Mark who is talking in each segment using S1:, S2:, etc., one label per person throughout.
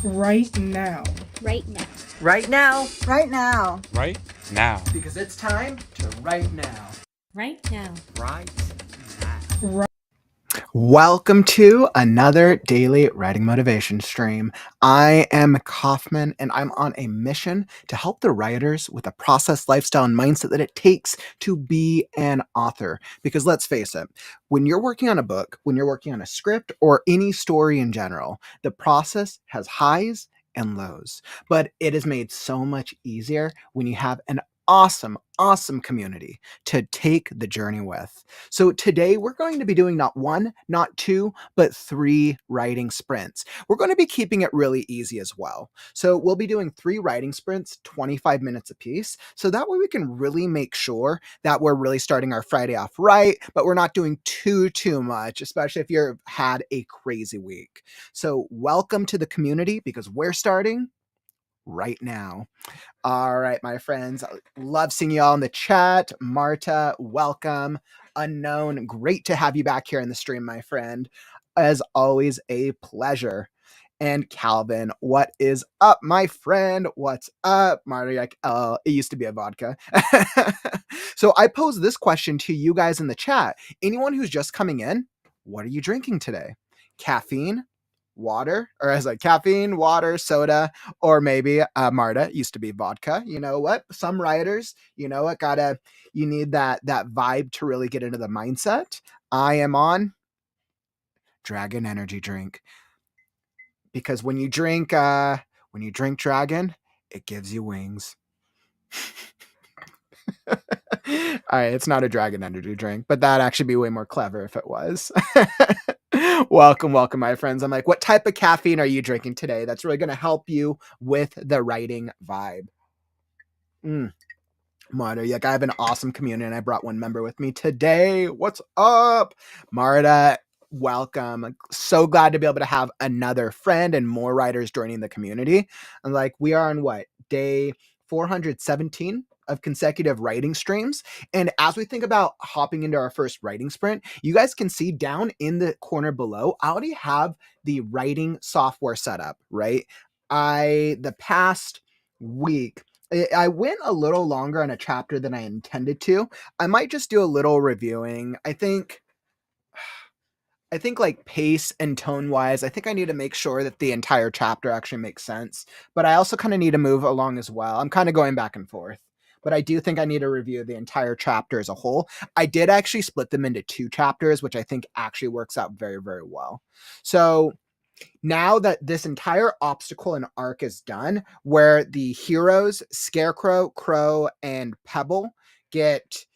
S1: Right now.
S2: Right now.
S3: Right now.
S4: Right now.
S5: Right now.
S6: Because it's time to write now.
S2: Right now.
S3: Right now.
S6: Welcome to another daily writing motivation stream. I am Kauffman, and I'm on a mission to help the writers with the process, lifestyle, and mindset that it takes to be an author. Because let's face it, when you're working on a book, when you're working on a script, or any story in general, the process has highs and lows. But it is made so much easier when you have an awesome community to take the journey with. So today we're going to be doing not one, not two, but 3 writing sprints. We're going to be keeping it really easy as well. So we'll be doing 3 writing sprints, 25 minutes apiece. So that way we can really make sure that we're really starting our Friday off right, but we're not doing too much, especially if you've had a crazy week. So welcome to the community because we're starting right now. All right, my friends. Love seeing you all in the chat. Marta, welcome. Unknown, great to have you back here in the stream, my friend. As always, a pleasure. And Calvin, what is up, my friend? What's up? Marta, like, it used to be a vodka. So I posed this question to you guys in the chat. Anyone who's just coming in, what are you drinking today? Caffeine? Water, or as like caffeine, water, soda, or maybe Marta, used to be vodka. You know what? Some writers, you know what, you need that vibe to really get into the mindset. I am on Dragon energy drink because when you drink Dragon, it gives you wings. All right, it's not a Dragon energy drink, but that'd actually be way more clever if it was. Welcome, my friends. I'm like, what type of caffeine are you drinking today? That's really going to help you with the writing vibe. Marta, like, I have an awesome community, and I brought one member with me today. What's up, Marta? Welcome. So glad to be able to have another friend and more writers joining the community. And like, we are on what, day 417 of consecutive writing streams. And as we think about hopping into our first writing sprint, you guys can see down in the corner below, I already have the writing software set up, right? The past week, I went a little longer on a chapter than I intended to. I might just do a little reviewing. I think like pace and tone wise, I think I need to make sure that the entire chapter actually makes sense. But I also kind of need to move along as well. I'm kind of going back and forth. But I do think I need to review the entire chapter as a whole. I did actually split them into 2 chapters, which I think actually works out very, very well. So now that this entire obstacle and arc is done, where the heroes, Scarecrow, Crow, and Pebble get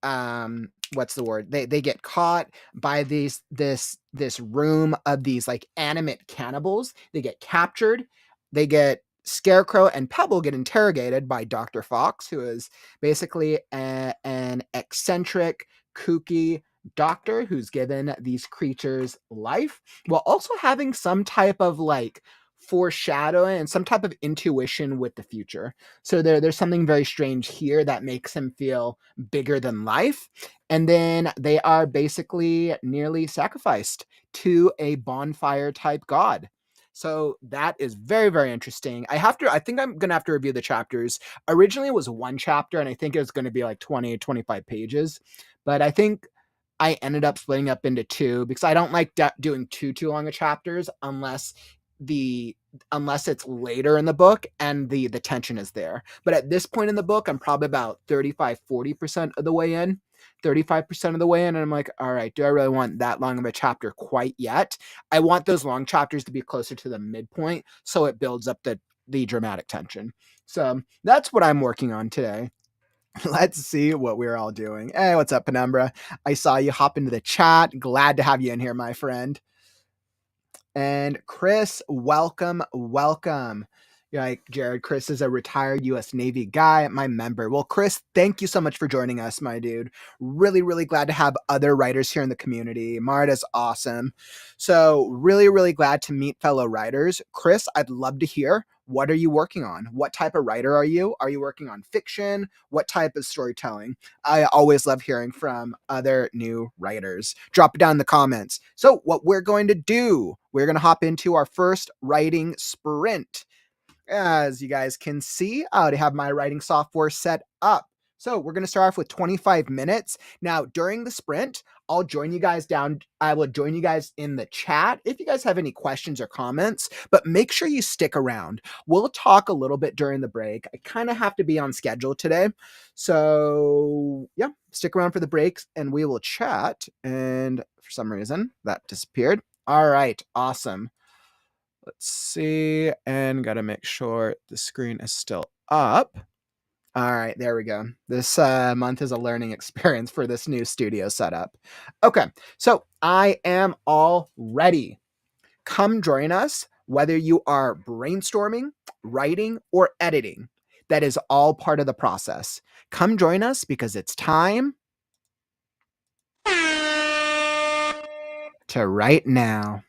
S6: what's the word? They get caught by this room of these like animate cannibals. They get captured. They get Scarecrow and Pebble get interrogated by Dr. Fox, who is basically an eccentric, kooky doctor who's given these creatures life while also having some type of like foreshadowing and some type of intuition with the future. So there's something very strange here that makes him feel bigger than life. And then they are basically nearly sacrificed to a bonfire type god. So that is very, very interesting. I think I'm going to have to review the chapters. Originally it was 1 chapter, and I think it was going to be like 20, 25 pages. But I think I ended up splitting up into 2 because I don't like doing too long of chapters unless it's later in the book and the tension is there. But at this point in the book, I'm probably about 35-40% of the way in. 35% of the way in, and I'm like, all right, do I really want that long of a chapter quite yet? I want those long chapters to be closer to the midpoint so it builds up the dramatic tension. So that's what I'm working on today. Let's see what we're all doing. Hey, what's up, Penumbra? I saw you hop into the chat. Glad to have you in here, my friend. And Chris, welcome. You're like, Jared, Chris is a retired U.S. Navy guy, my member. Well, Chris, thank you so much for joining us, my dude. Really, really glad to have other writers here in the community. Marta's awesome. So really, really glad to meet fellow writers. Chris, I'd love to hear, What are you working on? What type of writer are you? Are you working on fiction? What type of storytelling? I always love hearing from other new writers. Drop it down in the comments. So what we're going to do, we're going to hop into our first writing sprint. As you guys can see, I already have my writing software set up. So we're going to start off with 25 minutes. Now, during the sprint, I'll join you guys down. I will join you guys in the chat if you guys have any questions or comments, but make sure you stick around. We'll talk a little bit during the break. I kind of have to be on schedule today. So yeah, stick around for the breaks and we will chat. And for some reason that disappeared. All right, awesome. Let's see, and gotta make sure the screen is still up. All right, there we go. This month is a learning experience for this new studio setup. Okay, so I am all ready. Come join us, whether you are brainstorming, writing, or editing. That is all part of the process. Come join us because it's time to write now.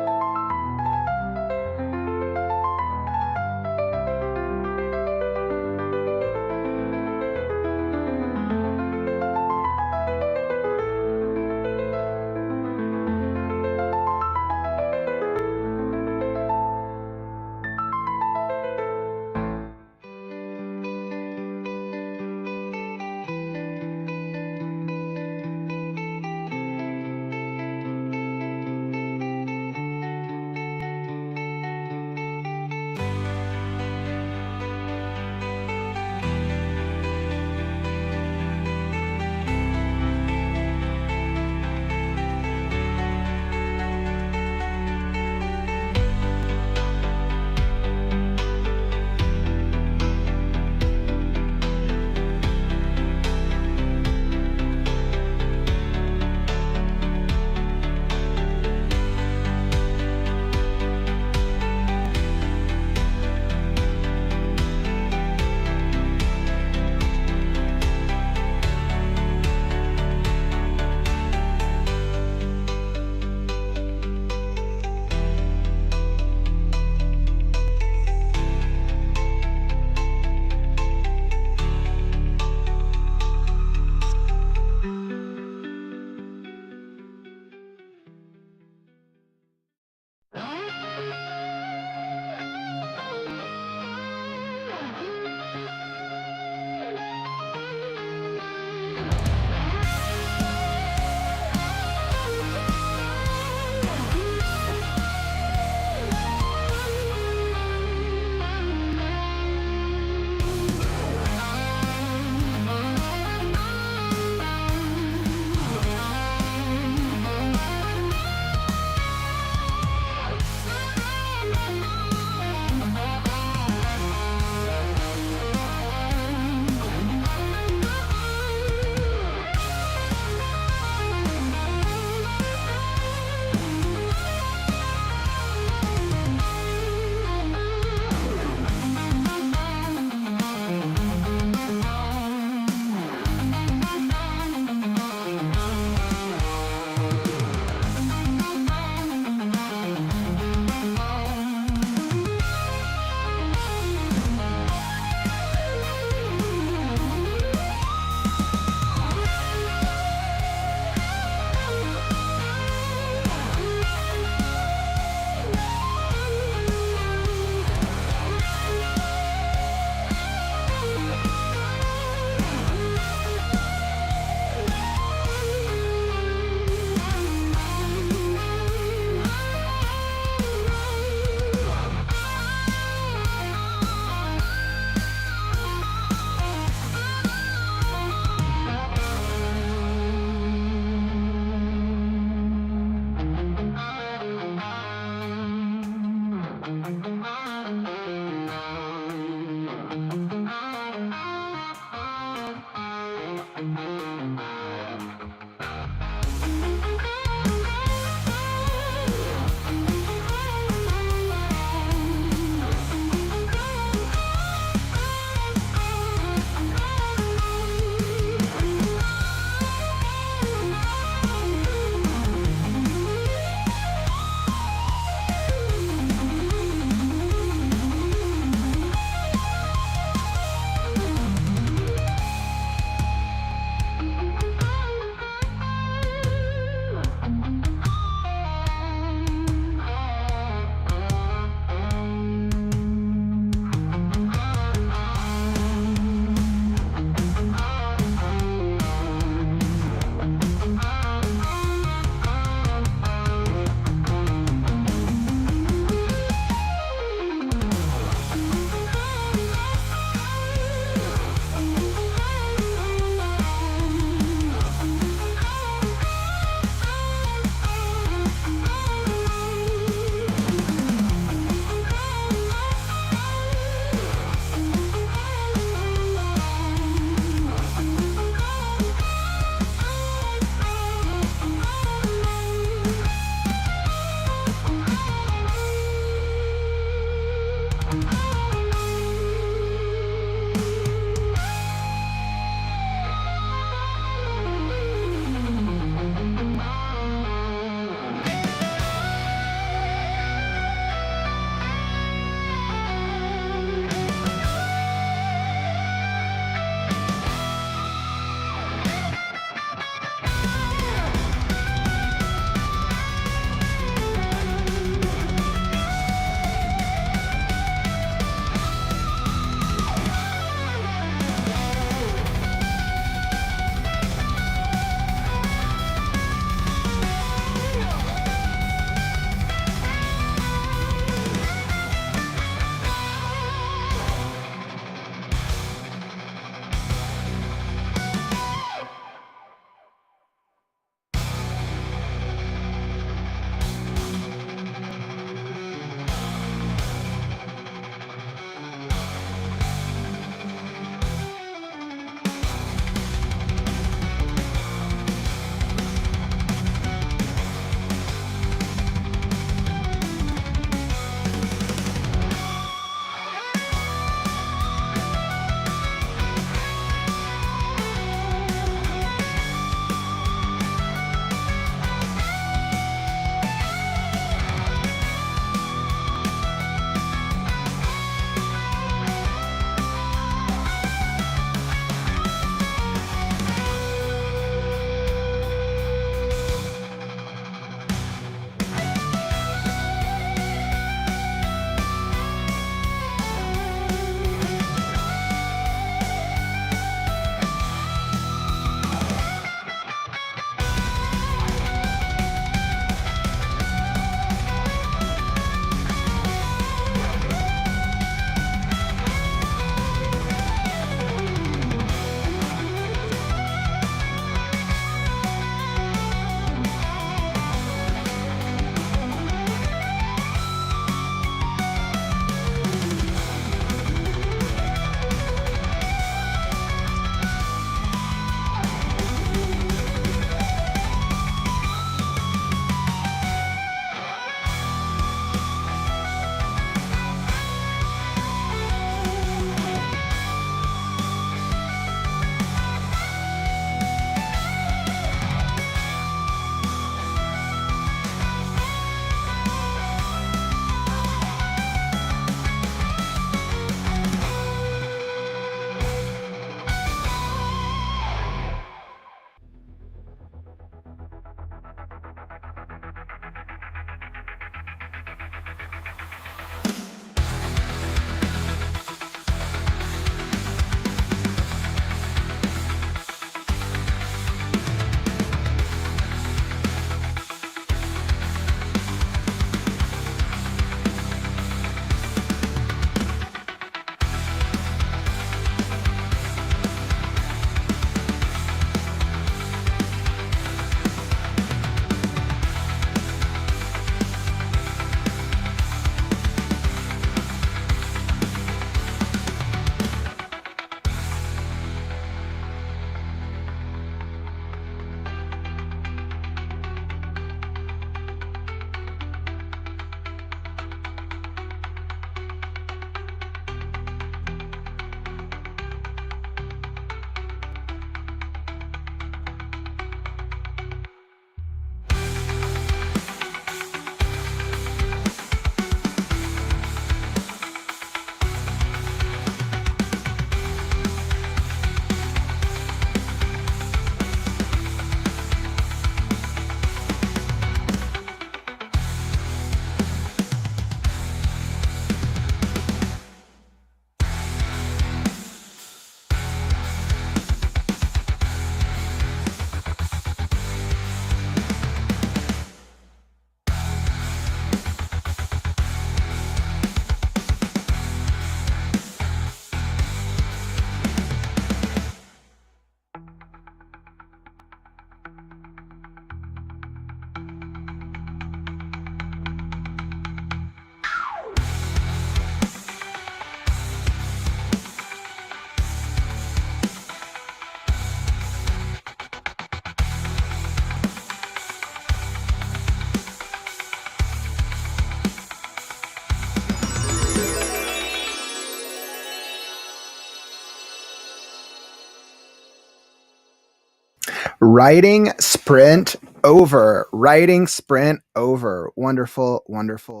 S6: Writing sprint over. Writing sprint over. Wonderful, wonderful.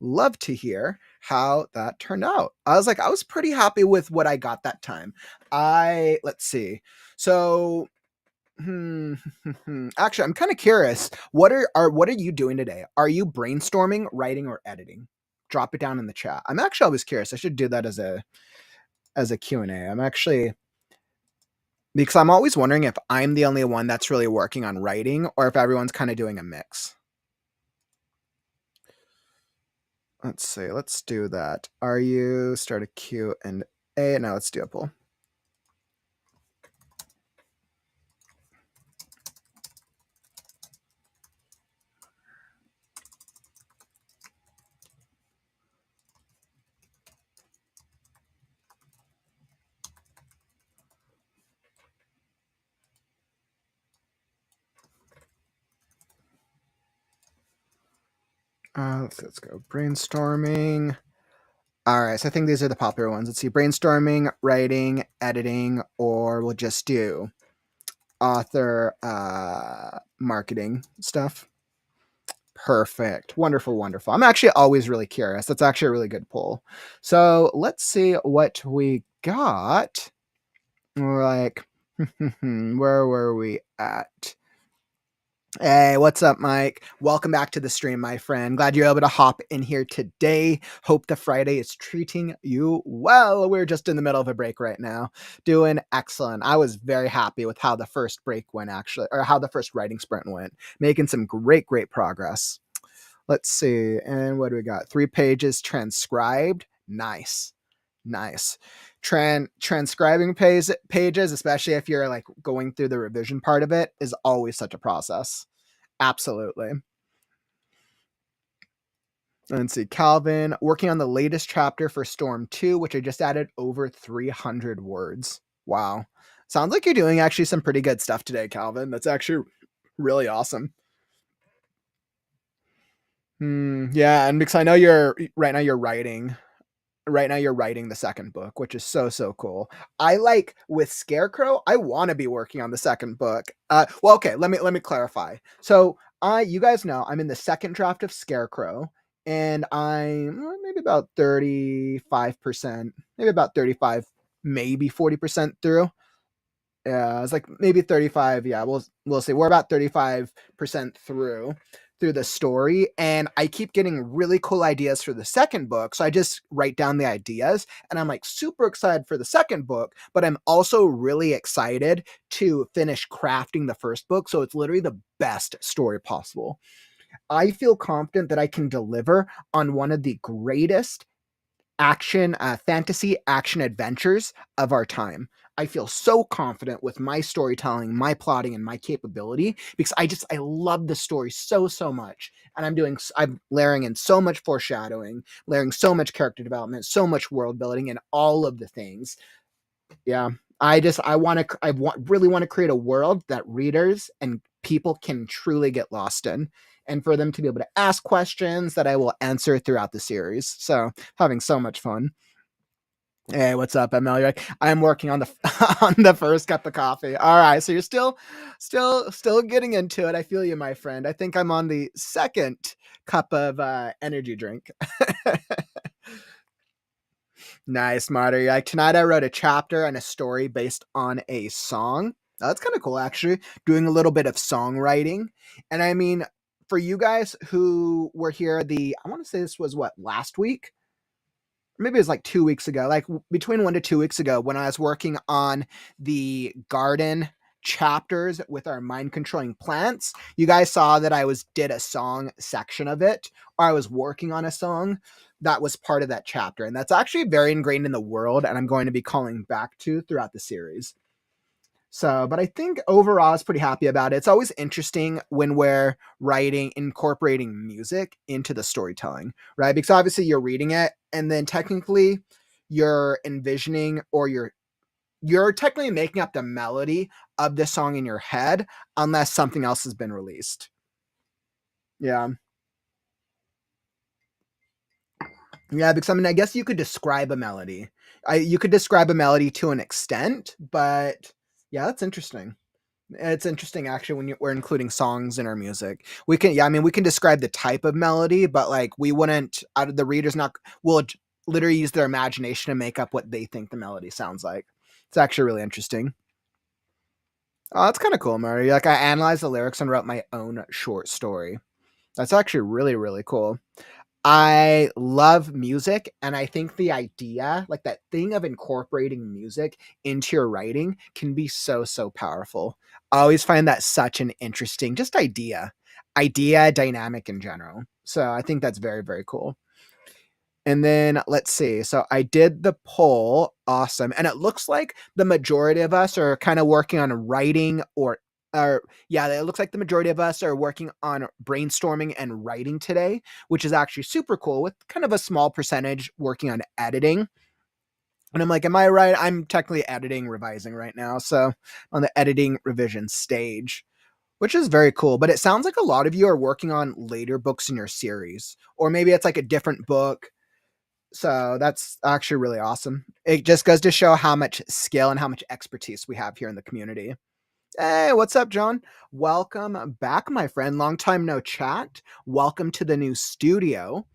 S6: Love to hear how that turned out. I was pretty happy with what I got that time. Let's see. So, actually, I'm kind of curious. What are you doing today? Are you brainstorming, writing, or editing? Drop it down in the chat. I'm actually always curious. I should do that as a Q&A. I'm actually because I'm always wondering if I'm the only one that's really working on writing or if everyone's kind of doing a mix. Let's see. Let's do that. Are you start a Q and A? Now let's do a poll. Let's go brainstorming. All right, so I think these are the popular ones. Let's see, brainstorming, writing, editing, or we'll just do author, marketing stuff. Perfect. Wonderful, wonderful. I'm actually always really curious. That's actually a really good poll. So let's see what we got. We're like, where were we at? Hey, what's up, Mike? Welcome back to the stream, my friend. Glad you're able to hop in here today. Hope the Friday is treating you well. We're just in the middle of a break right now. Doing excellent. I was very happy with how the first break went, actually, or how the first writing sprint went. Making some great, great progress. Let's see. And what do we got? 3 pages transcribed. Nice. Nice. Transcribing pages, especially if you're like going through the revision part of it, is always such a process. Absolutely. Let's see. Calvin, working on the latest chapter for Storm 2, which I just added over 300 words. Wow. Sounds like you're doing actually some pretty good stuff today, Calvin. That's actually really awesome. Yeah, and because I know right now you're writing the second book, which is so cool. I like with Scarecrow, I want to be working on the second book. Well, okay, let me clarify. So you guys know I'm in the second draft of Scarecrow, and I'm maybe about 35%, maybe about 35, maybe 40% through. Yeah, it's like maybe 35. Yeah, we'll see. We're about 35% through the story, and I keep getting really cool ideas for the second book. So I just write down the ideas, and I'm like super excited for the second book, but I'm also really excited to finish crafting the first book. So it's literally the best story possible. I feel confident that I can deliver on one of the greatest fantasy action adventures of our time. I feel so confident with my storytelling, my plotting, and my capability because I love the story so much, and I'm layering in so much foreshadowing, layering so much character development, so much world building, and all of the things. Yeah, really want to create a world that readers and people can truly get lost in, and for them to be able to ask questions that I will answer throughout the series. So having so much fun. Hey, what's up, Emily? I'm working on the on the first cup of coffee. All right, so you're still getting into it. I feel you, my friend. I think I'm on the second cup of energy drink. Nice, Marty. Like tonight, I wrote a chapter and a story based on a song. That's kind of cool, actually. Doing a little bit of songwriting, and I mean, for you guys who were here, I want to say this was what last week, maybe it was like 2 weeks ago, like between 1 to 2 weeks ago, when I was working on the garden chapters with our mind controlling plants. You guys saw that did a song section of it, or I was working on a song that was part of that chapter. And that's actually very ingrained in the world, and I'm going to be calling back to throughout the series. So, but I think overall I was pretty happy about it. It's always interesting when we're incorporating music into the storytelling, right? Because obviously you're reading it, and then technically you're envisioning, or you're technically making up the melody of the song in your head unless something else has been released. Yeah. Yeah, because I mean, I guess you could describe a melody. You could describe a melody to an extent, but yeah, that's interesting. It's interesting actually when we're including songs in our music. We can, yeah, I mean, we can describe the type of melody, but like we wouldn't, out of the readers, not will literally use their imagination to make up what they think the melody sounds like. It's actually really interesting. Oh, that's kind of cool, Murray. Like I analyzed the lyrics and wrote my own short story. That's actually really, really cool. I love music, and I think the idea, like that thing of incorporating music into your writing can be so, so powerful. I always find that such an interesting just idea dynamic in general. So I think that's very, very cool. And then let's see. So I did the poll. Awesome. And it looks like the majority of us are kind of working on writing or yeah, it looks like the majority of us are working on brainstorming and writing today, which is actually super cool with kind of a small percentage working on editing. And I'm like, am I right? I'm technically editing, revising right now. So on the editing revision stage, which is very cool. But it sounds like a lot of you are working on later books in your series, or maybe it's like a different book, so that's actually really awesome. It just goes to show how much skill and how much expertise we have here in the community. Hey, what's up, John? Welcome back, my friend. Long time no chat. Welcome to the new studio.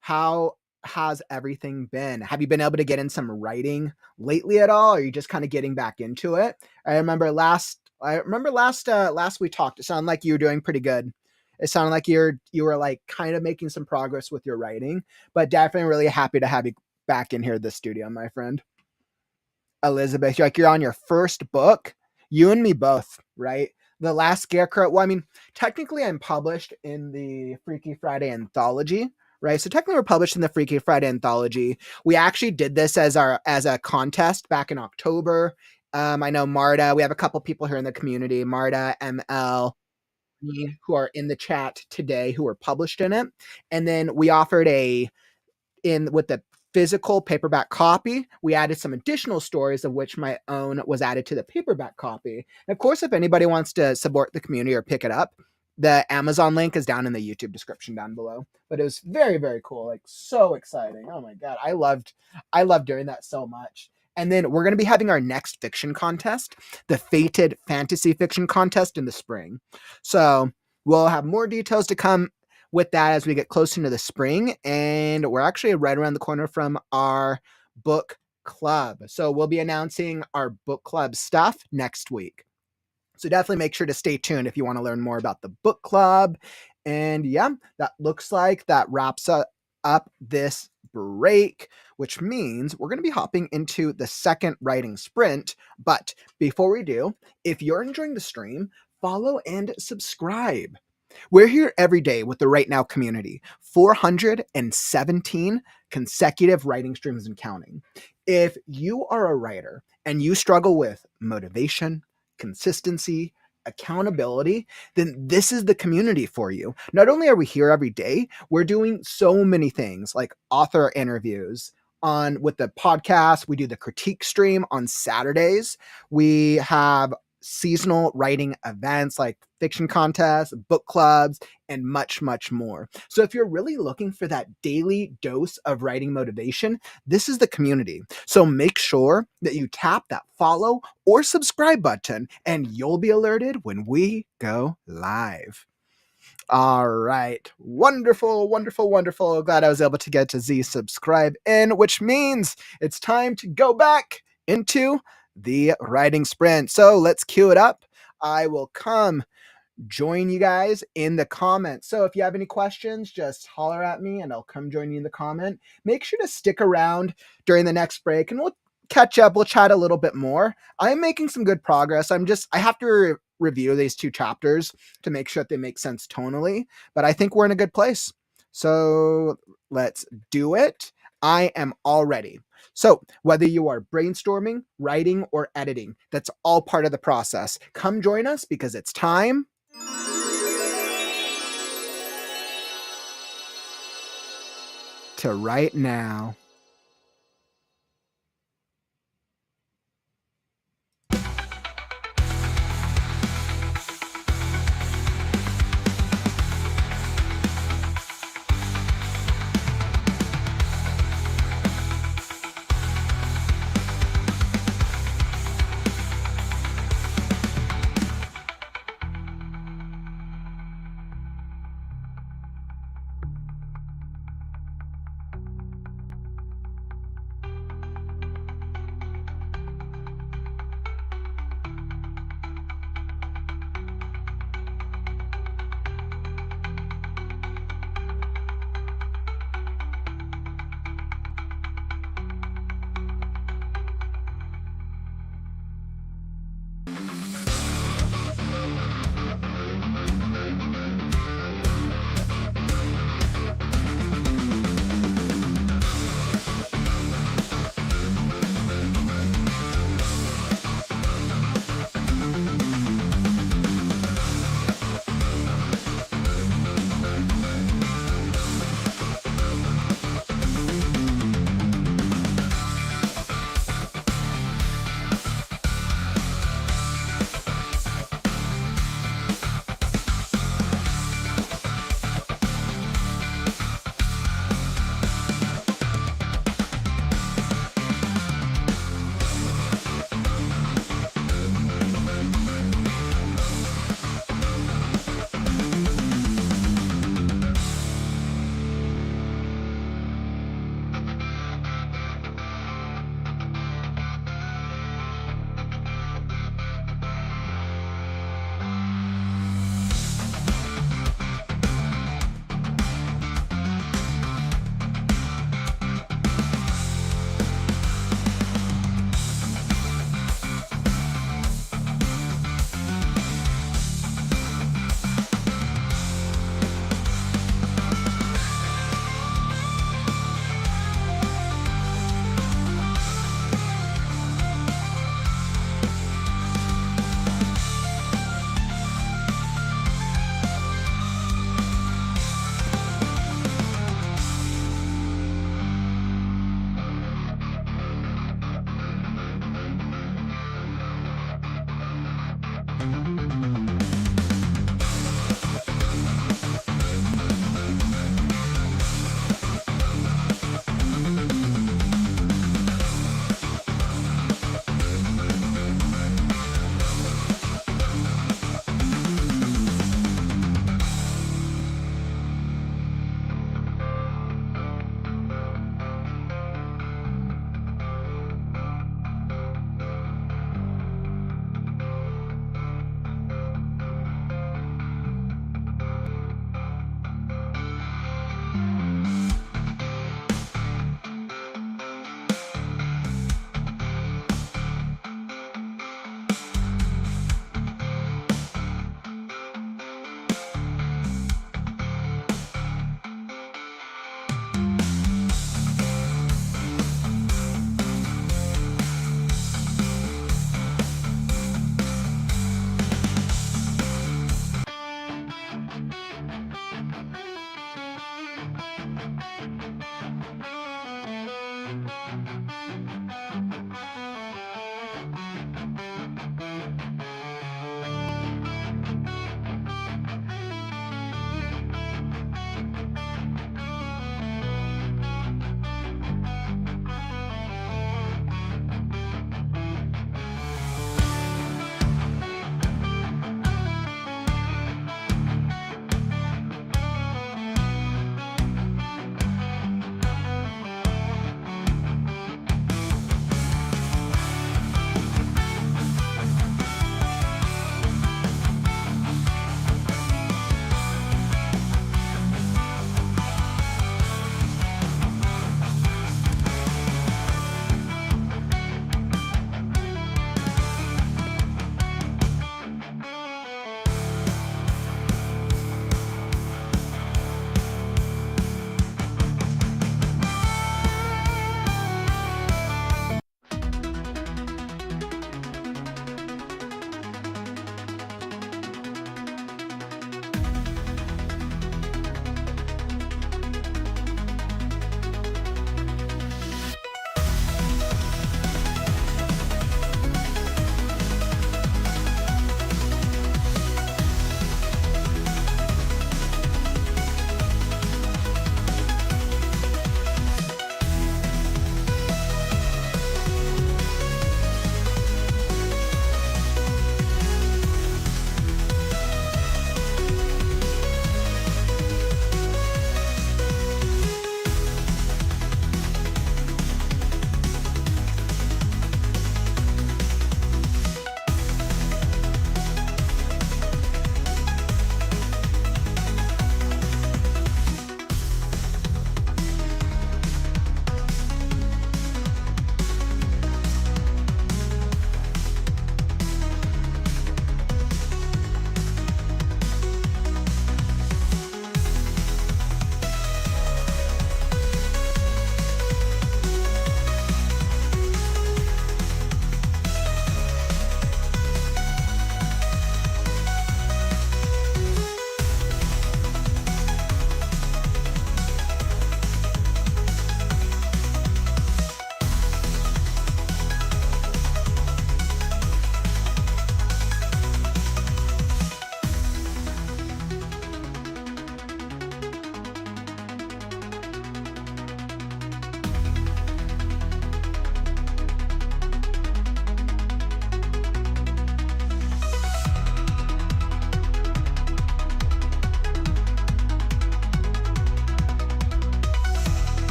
S6: How has everything been? Have you been able to get in some writing lately at all? Or are you just kind of getting back into it? I remember last we talked, it sounded like you were doing pretty good. It sounded like you were like kind of making some progress with your writing, but definitely really happy to have you back in here at the studio, my friend. Elizabeth, you're on your first book. You and me both, right? The Last Scarecrow. Well, I mean, technically, I'm published in the Freaky Friday anthology, right? So technically, we're published in the Freaky Friday anthology. We actually did this as a contest back in October. I know Marta. We have a couple people here in the community, Marta, ML, me, who are in the chat today, who were published in it, and then we offered a in with the physical paperback copy, we added some additional stories, of which my own was added to the paperback copy. And of course, if anybody wants to support the community or pick it up, the Amazon link is down in the YouTube description down below. But it was very, very cool, like so exciting. Oh my god, I loved doing that so much. And then we're going to be having our next fiction contest, the Fated Fantasy Fiction Contest, in the spring. So we'll have more details to come with that as we get closer to the spring. And we're actually right around the corner from our book club. So we'll be announcing our book club stuff next week. So definitely make sure to stay tuned if you want to learn more about the book club. And yeah, that looks like that wraps up this break, which means we're going to be hopping into the second writing sprint. But before we do, if you're enjoying the stream, follow and subscribe. We're here every day with the Right Now community, 417 consecutive writing streams and counting. If you are a writer and you struggle with motivation, consistency, accountability, then this is the community for you. Not only are we here every day, we're doing so many things like author interviews on with the podcast. We do the critique stream on Saturdays. We have seasonal writing events like fiction contests, book clubs, and much, much more. So if you're really looking for that daily dose of writing motivation, this is the community. So make sure that you tap that follow or subscribe button and you'll be alerted when we go live. All right. Wonderful, wonderful, wonderful. Glad I was able to get to Z subscribe in, which means it's time to go back into the writing sprint. So let's cue it up. I will come join you guys in the comments. So if you have any questions, just holler at me and I'll come join you in the comment. Make sure to stick around during the next break and we'll catch up. We'll chat a little bit more. I'm making some good progress. I have to review these two chapters to make sure that they make sense tonally, but I think we're in a good place. So let's do it. I am all ready. So whether you are brainstorming, writing, or editing, that's all part of the process. Come join us because it's time to write now.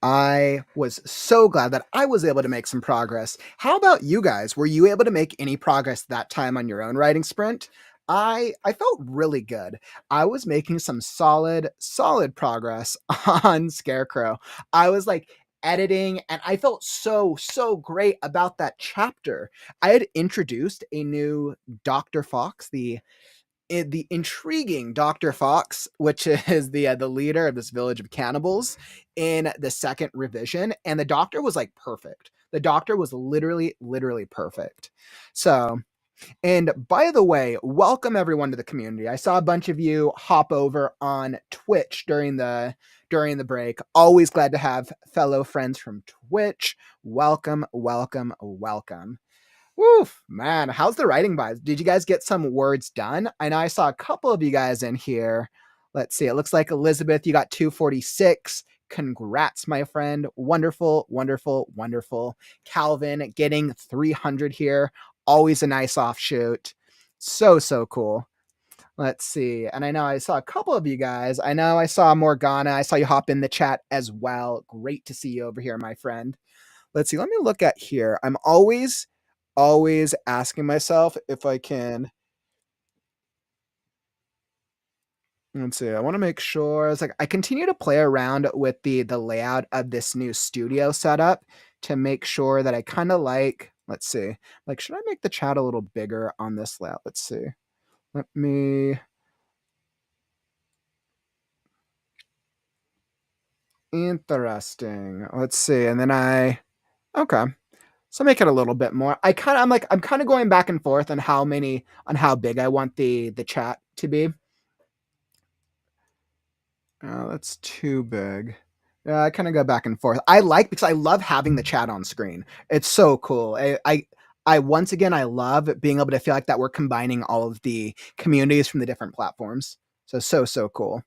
S6: I was so glad that I was able to make some progress. How about you guys? Were you able to make any progress that time on your own writing sprint? I felt really good. I was making some solid progress on Scarecrow. I was like editing and I felt so great about that chapter. I had introduced a new Dr. Fox, the intriguing Dr. Fox, which is the leader of this village of cannibals, in the second revision, and the doctor was like perfect. The doctor was literally perfect. So, and by the way, welcome everyone to the community. I saw a bunch of you hop over on Twitch during the break. Always glad to have fellow friends from Twitch. Welcome. Woof, man, how's the writing vibes? Did you guys get some words done? I know I saw a couple of you guys in here. Let's see. It looks like Elizabeth, you got 246. Congrats, my friend. Wonderful. Calvin getting 300 here. Always a nice offshoot. So cool. Let's see. And I know I saw a couple of you guys. I know I saw Morgana. I saw you hop in the chat as well. Great to see you over here, my friend. Let's see. Let me look at here. I'm always asking myself if I can. Let's see. I want to make sure. It's like I continue to play around with the layout of this new studio setup to make sure that I kind of like. Let's see. Like, should I make the chat a little bigger on this layout? Let's see. Let me. Interesting. Let's see. And then okay. So make it a little bit more. I'm kind of going back and forth on how big I want the chat to be. That's too big. Yeah, I kind of go back and forth. Because I love having the chat on screen. It's so cool. I once again I love being able to feel like that we're combining all of the communities from the different platforms. So cool.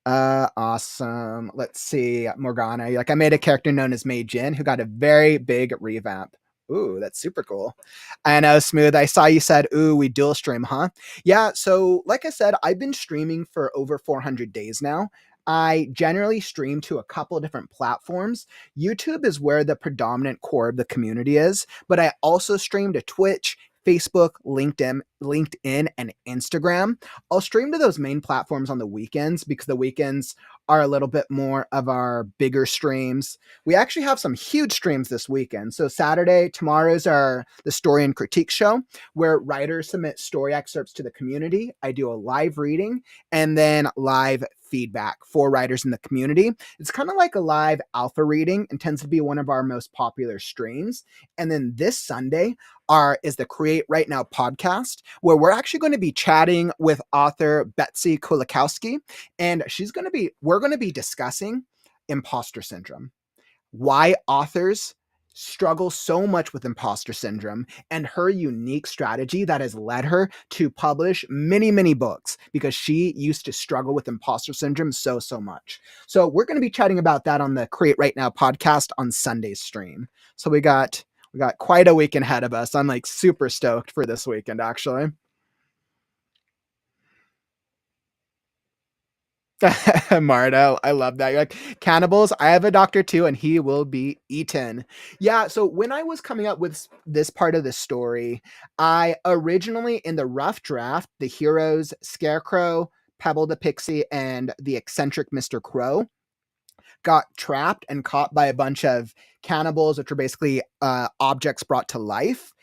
S6: Awesome. Let's see, Morgana. Like I made a character known as Mei Jin who got a very big revamp. Ooh, that's super cool. I know, Smooth. I saw you said, ooh, we dual stream, huh? Yeah, so like I said, I've been streaming for over 400 days now. I generally stream to a couple of different platforms. YouTube is where the predominant core of the community is, but I also stream to Twitch, Facebook, LinkedIn, and Instagram. I'll stream to those main platforms on the weekends because the weekends are a little bit more of our bigger streams. We actually have some huge streams this weekend. So Saturday, tomorrow's the story and critique show where writers submit story excerpts to the community. I do a live reading and then live feedback for writers in the community. It's kind of like a live alpha reading and tends to be one of our most popular streams. And then this Sunday is the Create Right Now podcast, where we're actually going to be chatting with author Betsy Kulikowski, and we're going to be discussing imposter syndrome, why authors struggle so much with imposter syndrome, and her unique strategy that has led her to publish many books because she used to struggle with imposter syndrome so much. So we're going to be chatting about that on the Create Right Now podcast on Sunday's stream. So we got quite a week ahead of us. I'm like super stoked for this weekend, actually. Marta, I love that. You're like, cannibals, I have a doctor too, and he will be eaten. Yeah, so when I was coming up with this part of the story, I originally, in the rough draft, the heroes, Scarecrow, Pebble the Pixie, and the eccentric Mr. Crow got trapped and caught by a bunch of cannibals, which are basically objects brought to life.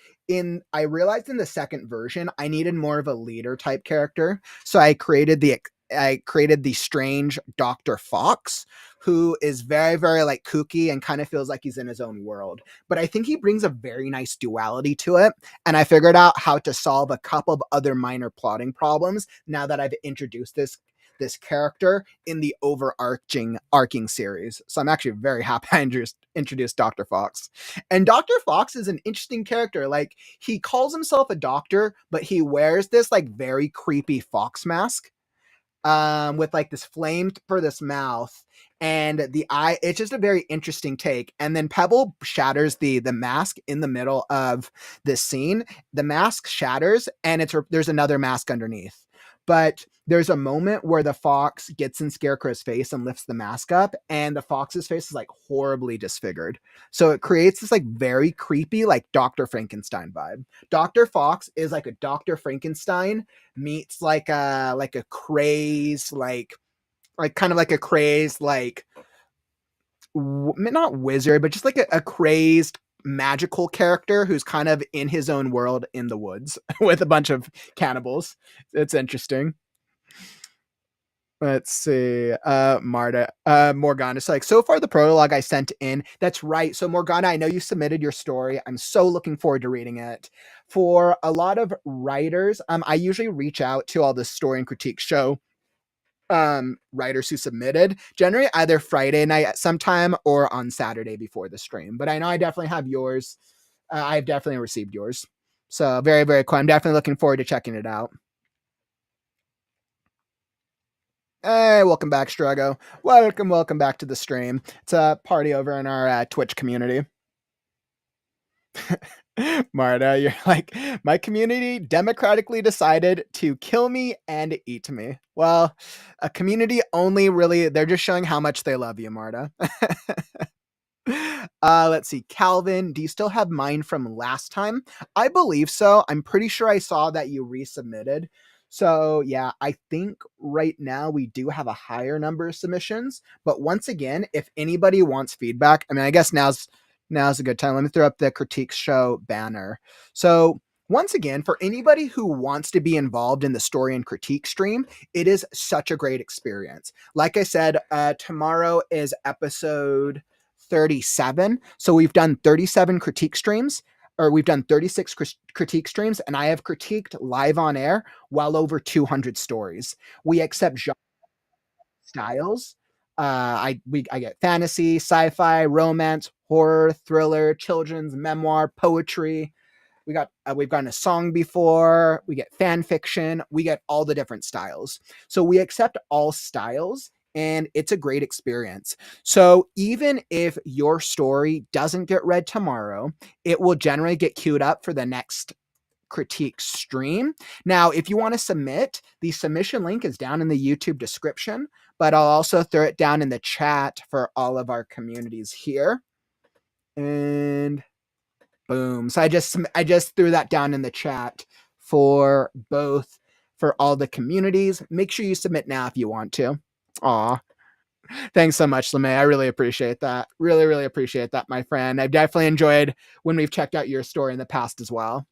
S6: I realized in the second version, I needed more of a leader type character. So I created the strange Dr. Fox, who is very like kooky and kind of feels like he's in his own world. But I think he brings a very nice duality to it. And I figured out how to solve a couple of other minor plotting problems now that I've introduced this character in the arcing series. So I'm actually very happy I introduced Dr. Fox. And Dr. Fox is an interesting character. Like, he calls himself a doctor, but he wears this like very creepy fox mask with like this flame for this mouth and the eye. It's just a very interesting take. And then Pebble shatters the mask in the middle of this scene. The mask shatters and there's another mask underneath. but there's a moment where the fox gets in Scarecrow's face and lifts the mask up, and the fox's face is like horribly disfigured. So it creates this like very creepy, like Dr. Frankenstein vibe. Dr. Fox is like a Dr. Frankenstein meets like a crazed like kind of like a crazed like not wizard, but just like a crazed magical character who's kind of in his own world in the woods with a bunch of cannibals. It's interesting. Let's see. Morgana. It's like, so far the prologue I sent in. That's right. So Morgana, I know you submitted your story. I'm so looking forward to reading it. For a lot of writers, I usually reach out to all the story and critique show writers who submitted, generally either Friday night at some time or on Saturday before the stream. But I know I definitely have yours. I've definitely received yours. So very, very cool. I'm definitely looking forward to checking it out. Hey, welcome back, Strago. Welcome back to the stream. It's a party over in our Twitch community. Marta, you're like, my community democratically decided to kill me and eat me. Well, a community only really, they're just showing how much they love you, Marta. Let's see. Calvin, do you still have mine from last time? I believe so. I'm pretty sure I saw that you resubmitted. So yeah, I think right now we do have a higher number of submissions. But once again, if anybody wants feedback, I mean, I guess now's a good time. Let me throw up the critiques show banner. So once again, for anybody who wants to be involved in the story and critique stream, it is such a great experience. Like I said, tomorrow is episode 37. So we've done 37 critique streams, or we've done 36 critique streams, and I have critiqued live on air well over 200 stories. We accept genre styles. I get fantasy, sci-fi, romance, horror, thriller, children's, memoir, poetry. We've gotten a song before. We get fan fiction. We get all the different styles. So we accept all styles, and it's a great experience. So even if your story doesn't get read tomorrow, it will generally get queued up for the next critique stream. Now, if you want to submit, the submission link is down in the YouTube description, but I'll also throw it down in the chat for all of our communities here. And boom. So I just threw that down in the chat for all the communities. Make sure you submit now if you want to. Aw. Thanks so much, LeMay. I really appreciate that. Really, really appreciate that, my friend. I've definitely enjoyed when we've checked out your story in the past as well.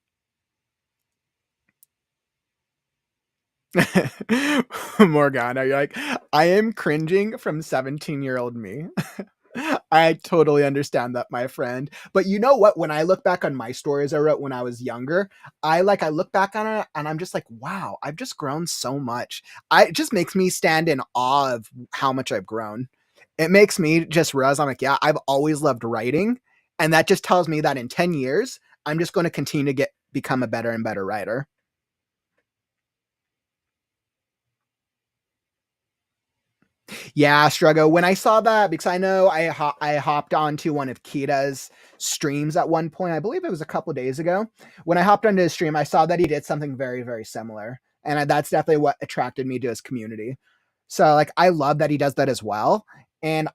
S6: Morgana, you're like, I am cringing from 17-year-old me. I totally understand that, my friend. But you know what? When I look back on my stories I wrote when I was younger, I look back on it and I'm just like, wow, I've just grown so much. It just makes me stand in awe of how much I've grown. It makes me just realize I'm like, yeah, I've always loved writing. And that just tells me that in 10 years, I'm just going to continue to become a better and better writer. Yeah, Struggo. When I saw that, because I know I hopped onto one of Kita's streams at one point. I believe it was a couple days ago. When I hopped onto his stream, I saw that he did something very, very similar, and that's definitely what attracted me to his community. So, like, I love that he does that as well, and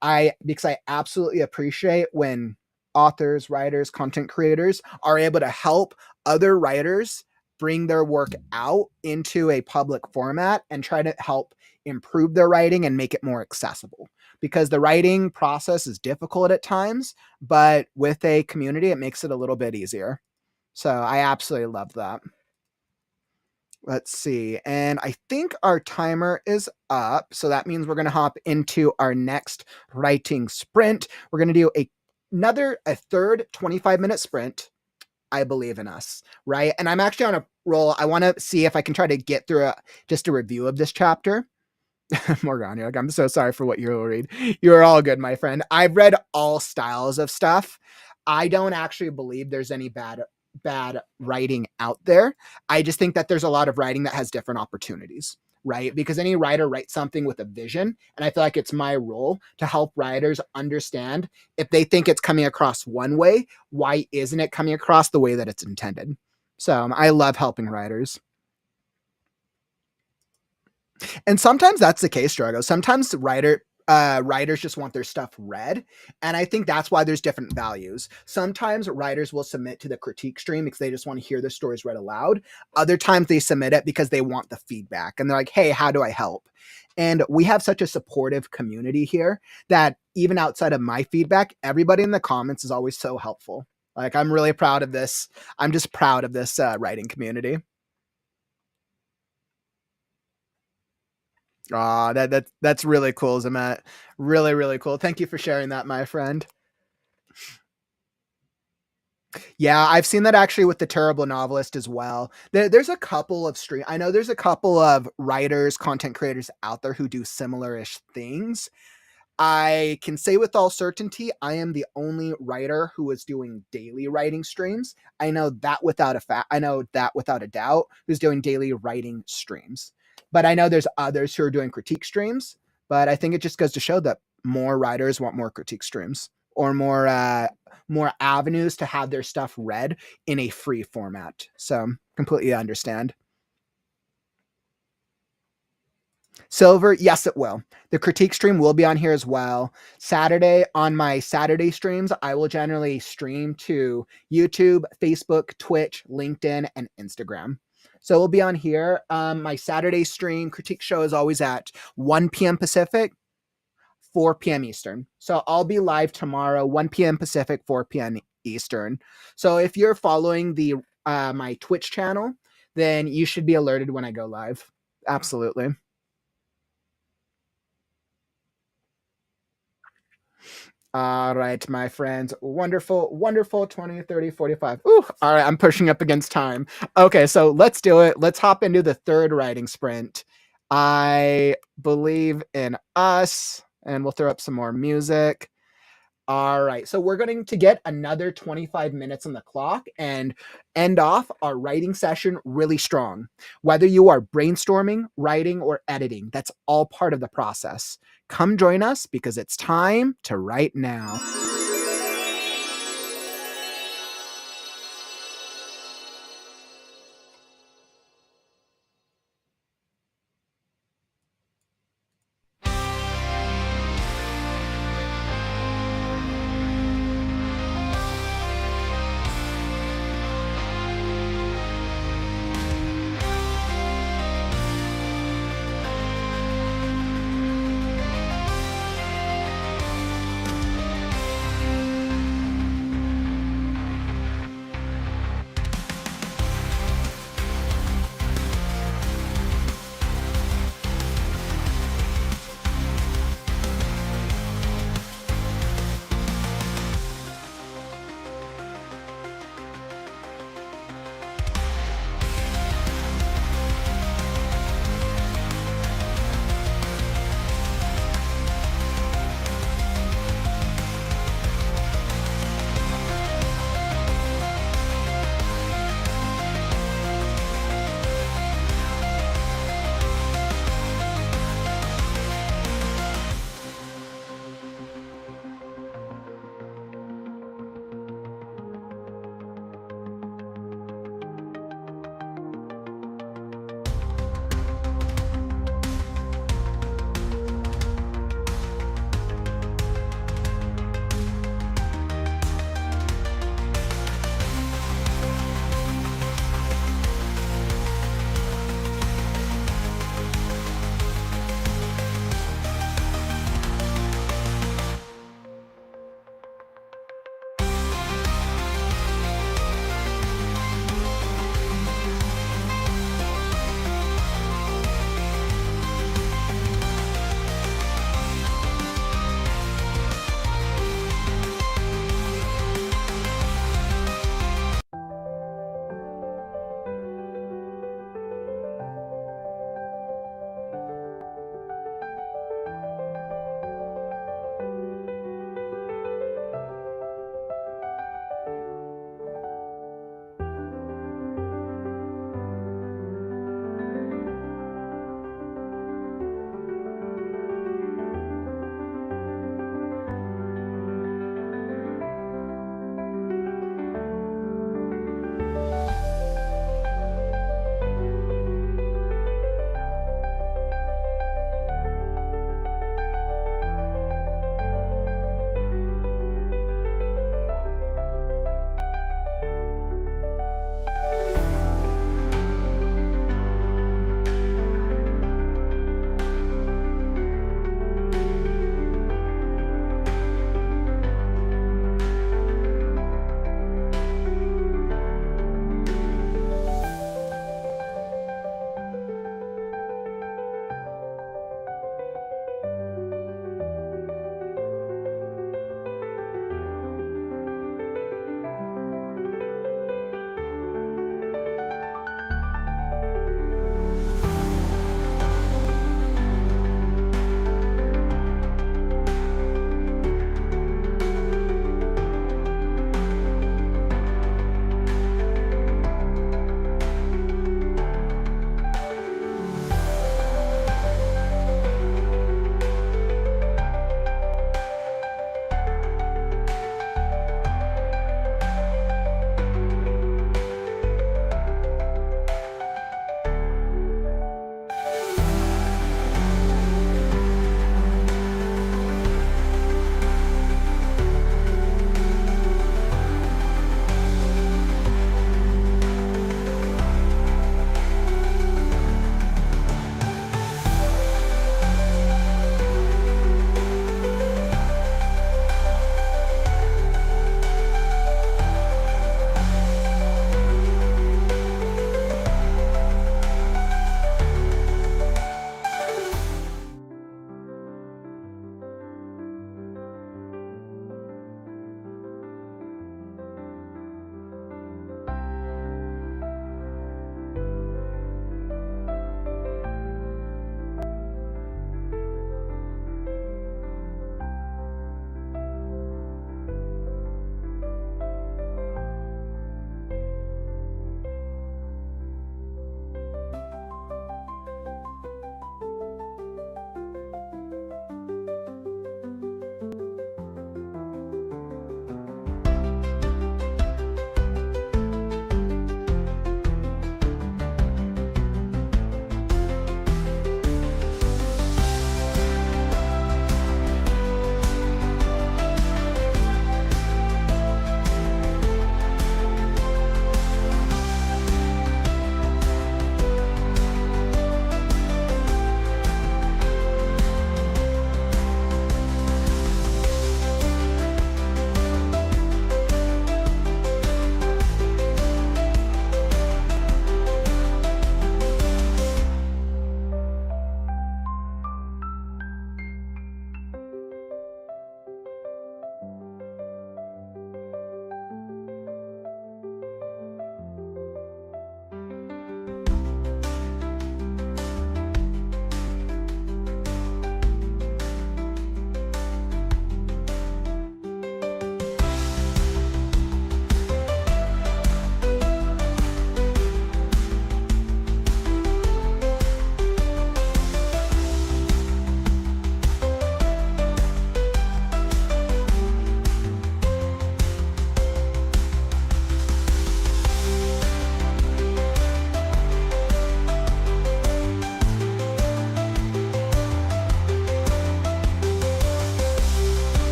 S6: because I absolutely appreciate when authors, writers, content creators are able to help other writers bring their work out into a public format and try to help improve their writing and make it more accessible, because the writing process is difficult at times, but with a community, it makes it a little bit easier. So I absolutely love that. Let's see. And I think our timer is up. So that means we're going to hop into our next writing sprint. We're going to do a third 25-minute sprint. I believe in us, right? And I'm actually on a roll. I want to see if I can try to get through just a review of this chapter. Morgan, you're like, I'm so sorry for what you'll read. You're all good, my friend. I've read all styles of stuff. I don't actually believe there's any bad writing out there. I just think that there's a lot of writing that has different opportunities, right? Because any writer writes something with a vision, and I feel like it's my role to help writers understand if they think it's coming across one way, why isn't it coming across the way that it's intended? So I love helping writers. And sometimes that's the case, Drago. Sometimes writers just want their stuff read, and I think that's why there's different values. Sometimes writers will submit to the critique stream because they just want to hear their stories read aloud. Other times they submit it because they want the feedback, and they're like, "Hey, how do I help?" And we have such a supportive community here that even outside of my feedback, everybody in the comments is always so helpful. Like, I'm really proud of this. I'm just proud of this writing community. Aw, that's really cool, Zamet. Really, really cool. Thank you for sharing that, my friend. Yeah, I've seen that actually with the Terrible Novelist as well. There's a couple of I know there's a couple of writers, content creators out there who do similar-ish things. I can say with all certainty, I am the only writer who is doing daily writing streams. I know that without a doubt, who's doing daily writing streams. But I know there's others who are doing critique streams. But I think it just goes to show that more writers want more critique streams or more avenues to have their stuff read in a free format. So completely understand. Silver, yes, it will. The critique stream will be on here as well. Saturday, on my Saturday streams, I will generally stream to YouTube, Facebook, Twitch, LinkedIn, and Instagram. So it'll be on here. My Saturday stream critique show is always at 1 p.m. Pacific, 4 p.m. Eastern. So I'll be live tomorrow, 1 p.m. Pacific, 4 p.m. Eastern. So if you're following the my Twitch channel, then you should be alerted when I go live. Absolutely. All right, my friends. Wonderful, wonderful 20, 30, 45. Ooh, all right, I'm pushing up against time. Okay, so let's do it. Let's hop into the third writing sprint. I believe in us, and we'll throw up some more music. All right, so we're going to get another 25 minutes on the clock and end off our writing session really strong. Whether you are brainstorming, writing, or editing, that's all part of the process. Come join us because it's time to write now.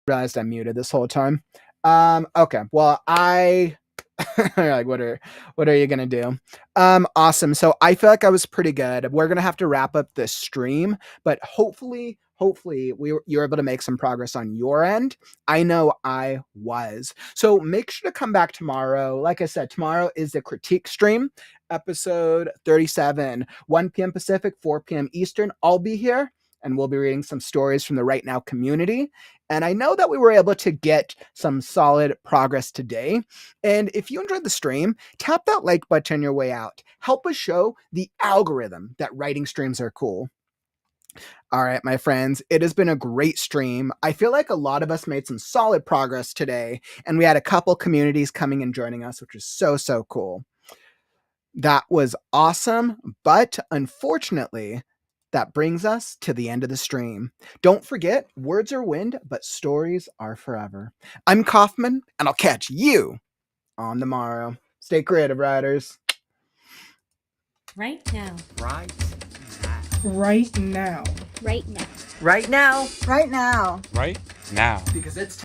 S6: realized I'm muted this whole time. Okay. Well, like, what are you gonna do? Awesome. So I feel like I was pretty good. We're gonna have to wrap up this stream, but hopefully you're able to make some progress on your end. I know I was. So make sure to come back tomorrow. Like I said, tomorrow is the critique stream, episode 37, 1 p.m. Pacific, 4 p.m. Eastern. I'll be here and we'll be reading some stories from the Right Now community. And I know that we were able to get some solid progress today. And if you enjoyed the stream, tap that like button on your way out. Help us show the algorithm that writing streams are cool. All right, my friends, it has been a great stream. I feel like a lot of us made some solid progress today, and we had a couple communities coming and joining us, which is so cool. That was awesome, but unfortunately, that brings us to the end of the stream. Don't forget, words are wind, but stories are forever. I'm Kauffman, and I'll catch you on the morrow. Stay creative, writers.
S1: Right now.
S3: Right now.
S2: Right now.
S1: Right now.
S3: Right now.
S4: Right now.
S5: Right now.
S6: Because it's